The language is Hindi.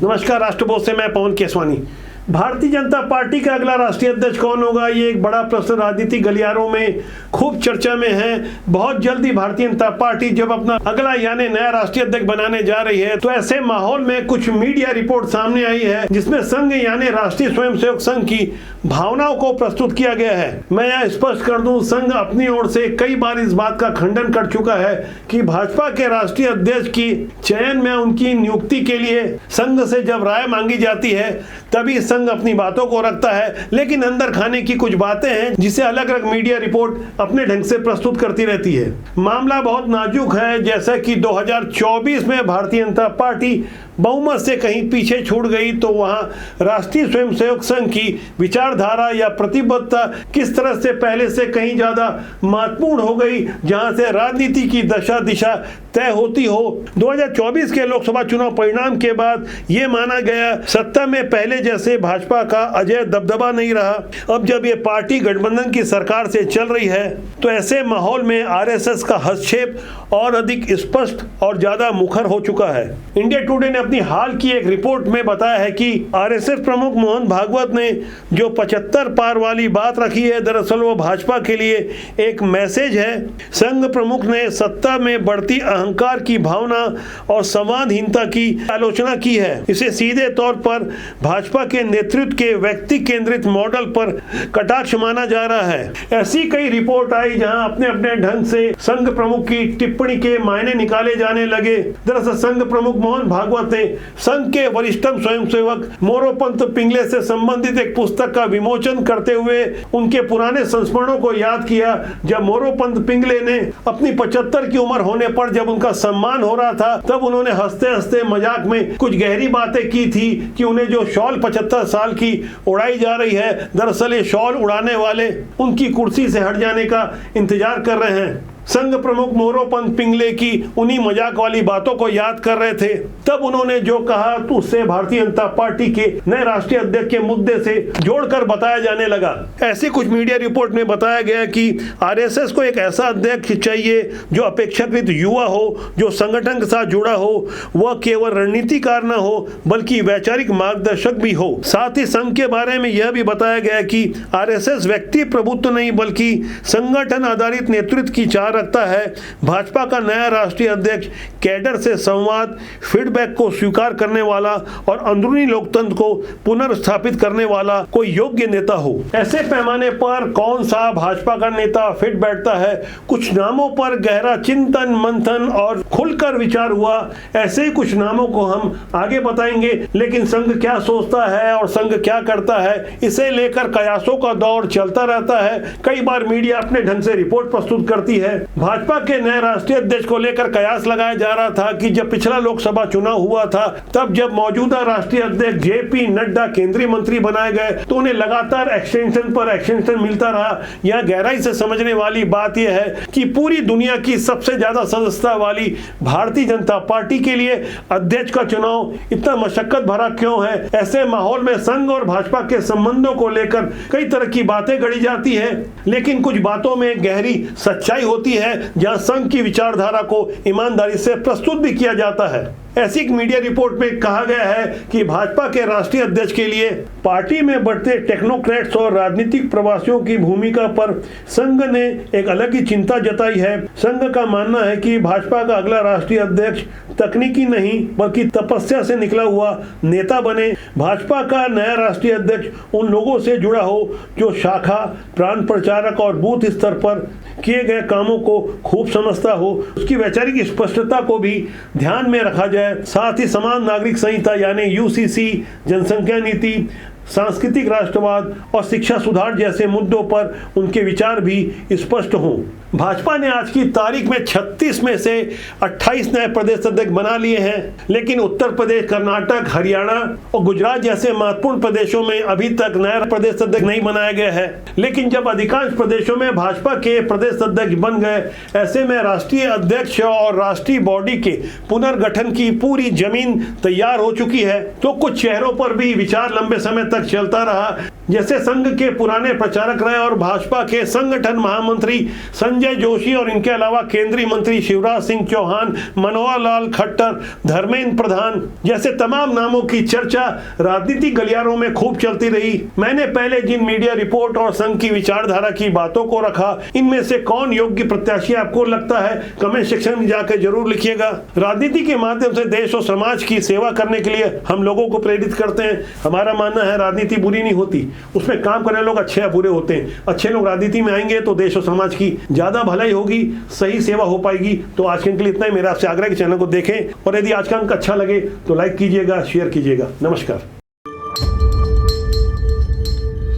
नमस्कार, राष्ट्रबोध से मैं पवन केसवानी। भारतीय जनता पार्टी का अगला राष्ट्रीय अध्यक्ष कौन होगा, ये एक बड़ा प्रश्न राजनीतिक गलियारों में खूब चर्चा में है। बहुत जल्दी भारतीय जनता पार्टी जब अपना अगला यानी नया राष्ट्रीय अध्यक्ष बनाने जा रही है, तो ऐसे माहौल में कुछ मीडिया रिपोर्ट सामने आई है जिसमें संघ यानी राष्ट्रीय स्वयंसेवक संघ की भावनाओं को प्रस्तुत किया गया है। मैं यह स्पष्ट कर दूं, संघ अपनी ओर से कई बार इस बात का खंडन कर चुका है कि भाजपा के राष्ट्रीय अध्यक्ष की चयन में उनकी नियुक्ति के लिए संघ से जब राय मांगी जाती है तभी संघ अपनी बातों को रखता है, लेकिन अंदर खाने की कुछ बातें हैं जिसे अलग अलग मीडिया रिपोर्ट अपने ढंग से प्रस्तुत करती रहती है। मामला बहुत नाजुक है। जैसा कि 2024 में भारतीय जनता पार्टी बहुमत से कहीं पीछे छूट गई, तो वहां राष्ट्रीय स्वयंसेवक संघ की विचारधारा या प्रतिबद्धता किस तरह से पहले से कहीं ज्यादा महत्वपूर्ण हो गई, जहां से राजनीति की दशा दिशा तय होती हो। 2024 के लोकसभा चुनाव परिणाम के बाद ये माना गया सत्ता में पहले जैसे भाजपा का अजय दबदबा नहीं रहा। अब जब ये पार्टी गठबंधन की सरकार से चल रही है, तो ऐसे माहौल में आरएसएस का हस्तक्षेप और अधिक स्पष्ट और ज्यादा मुखर हो चुका है। इंडिया टुडे ने अपनी हाल की एक रिपोर्ट में बताया है कि आरएसएस प्रमुख मोहन भागवत ने जो 75 पार वाली बात रखी है, दरअसल वो भाजपा के लिए एक मैसेज है। संघ प्रमुख ने सत्ता में बढ़ती अहंकार की भावना और संवादहीनता की आलोचना की है। इसे सीधे तौर पर भाजपा के नेतृत्व के व्यक्ति केंद्रित मॉडल पर कटाक्ष माना जा रहा है। ऐसी कई रिपोर्ट आई जहां अपने अपने ढंग से संघ प्रमुख की टिप्पणी के मायने निकाले जाने लगे। दरअसल संघ प्रमुख मोहन भागवत ने संघ के वरिष्ठतम स्वयंसेवक मोरोपंत पिंगले से संबंधित एक पुस्तक का विमोचन करते हुए उनके पुराने संस्मरणों को याद किया, जब मोरोपंत पिंगले ने अपनी 75 की उम्र होने पर जब उनका सम्मान हो रहा था, तब उन्होंने हंसते हंसते मजाक में कुछ गहरी बातें की थी कि उन्हें जो शॉल 75 साल की उड़ाई जा रही है, दरअसल ये शॉल उड़ाने वाले उनकी कुर्सी से हट जाने का इंतजार कर रहे हैं। संघ प्रमुख मोरोपंत पिंगले की उन्हीं मजाक वाली बातों को याद कर रहे थे। तब उन्होंने जो कहा तो उससे भारतीय जनता पार्टी के नए राष्ट्रीय अध्यक्ष के मुद्दे से जोड़कर बताया जाने लगा। ऐसे कुछ मीडिया रिपोर्ट में बताया गया कि आरएसएस को एक ऐसा अध्यक्ष चाहिए जो अपेक्षाकृत युवा हो, जो संगठन के साथ जुड़ा हो, वह केवल रणनीतिकार न हो बल्कि वैचारिक मार्गदर्शक भी हो। साथ ही संघ के बारे में यह भी बताया गया कि आरएसएस व्यक्ति प्रभुत्व नहीं बल्कि संगठन आधारित नेतृत्व की चाह रखता है। भाजपा का नया राष्ट्रीय अध्यक्ष कैडर से संवाद, फीडबैक को स्वीकार करने वाला और अंदरूनी लोकतंत्र को पुनर्स्थापित करने वाला कोई योग्य नेता हो। ऐसे पैमाने पर कौन सा भाजपा का नेता फिट बैठता है? कुछ नामों पर गहरा चिंतन मंथन और खुलकर विचार हुआ। ऐसे ही कुछ नामों को हम आगे बताएंगे, लेकिन संघ क्या सोचता है और संघ क्या करता है, इसे लेकर कयासों का दौर चलता रहता है। कई बार मीडिया अपने ढंग से रिपोर्ट प्रस्तुत करती है। भाजपा के नए राष्ट्रीय अध्यक्ष को लेकर कयास लगाया जा रहा था कि जब पिछला लोकसभा चुनाव हुआ था, तब जब मौजूदा राष्ट्रीय अध्यक्ष जेपी नड्डा केंद्रीय मंत्री बनाए गए, तो उन्हें लगातार एक्सटेंशन पर एक्सटेंशन मिलता रहा। यह गहराई से समझने वाली बात यह है कि पूरी दुनिया की सबसे ज्यादा सदस्यता वाली भारतीय जनता पार्टी के लिए अध्यक्ष का चुनाव इतना मशक्कत भरा क्यों है? ऐसे माहौल में संघ और भाजपा के संबंधों को लेकर कई तरह की बातें गढ़ी जाती है, लेकिन कुछ बातों में गहरी सच्चाई होती है जहां संघ की विचारधारा को ईमानदारी से प्रस्तुत भी किया जाता है। ऐसी एक मीडिया रिपोर्ट में कहा गया है कि भाजपा के राष्ट्रीय अध्यक्ष के लिए पार्टी में बढ़ते टेक्नोक्रेट्स और राजनीतिक प्रवासियों की भूमिका पर संघ ने एक अलग ही चिंता जताई है। संघ का मानना है कि भाजपा का अगला राष्ट्रीय अध्यक्ष तकनीकी नहीं बल्कि तपस्या से निकला हुआ नेता बने। भाजपा का नया राष्ट्रीय अध्यक्ष उन लोगों से जुड़ा हो जो शाखा, प्रांत प्रचारक और बूथ स्तर पर किए गए कामों को खूब समझता हो। उसकी वैचारिक स्पष्टता को भी ध्यान में रखा जाए। साथ ही समान नागरिक संहिता यानी यूसीसी, जनसंख्या नीति, सांस्कृतिक राष्ट्रवाद और शिक्षा सुधार जैसे मुद्दों पर उनके विचार भी स्पष्ट हों। भाजपा ने आज की तारीख में 36 में से 28 नए प्रदेश अध्यक्ष बना लिए हैं, लेकिन उत्तर प्रदेश, कर्नाटक, हरियाणा और गुजरात जैसे महत्वपूर्ण प्रदेशों में अभी तक नया प्रदेश अध्यक्ष नहीं बनाया गया है। लेकिन जब अधिकांश प्रदेशों में भाजपा के प्रदेश अध्यक्ष बन गए, ऐसे में राष्ट्रीय अध्यक्ष और राष्ट्रीय बॉडी के पुनर्गठन की पूरी जमीन तैयार हो चुकी है। तो कुछ चेहरों पर भी विचार लंबे समय तक चलता रहा जैसे संघ के पुराने प्रचारक रहे और भाजपा के संगठन महामंत्री संजय जोशी और इनके अलावा केंद्रीय मंत्री शिवराज सिंह चौहान, मनोहर लाल खट्टर, धर्मेंद्र प्रधान जैसे तमाम नामों की चर्चा राजनीतिक गलियारों में खूब चलती रही। मैंने पहले जिन मीडिया रिपोर्ट और संघ की विचारधारा की बातों को रखा, इनमें से कौन योग्य प्रत्याशी आपको लगता है, कमेंट सेक्शन में जाकर जरूर लिखिएगा। राजनीति के माध्यम से देश और समाज की सेवा करने के लिए हम लोगों को प्रेरित करते हैं। हमारा मानना है राजनीति बुरी नहीं होती, उसमें काम करने लोग अच्छे या बुरे होते हैं। अच्छे लोग राजनीति में आएंगे तो देश और समाज की ज्यादा भलाई होगी, सही सेवा हो पाएगी। तो आज के अंक के लिए इतना ही। मेरा आपसे आग्रह है कि चैनल को देखें और यदि आज का अंक अच्छा लगे तो लाइक कीजिएगा, शेयर कीजिएगा। नमस्कार।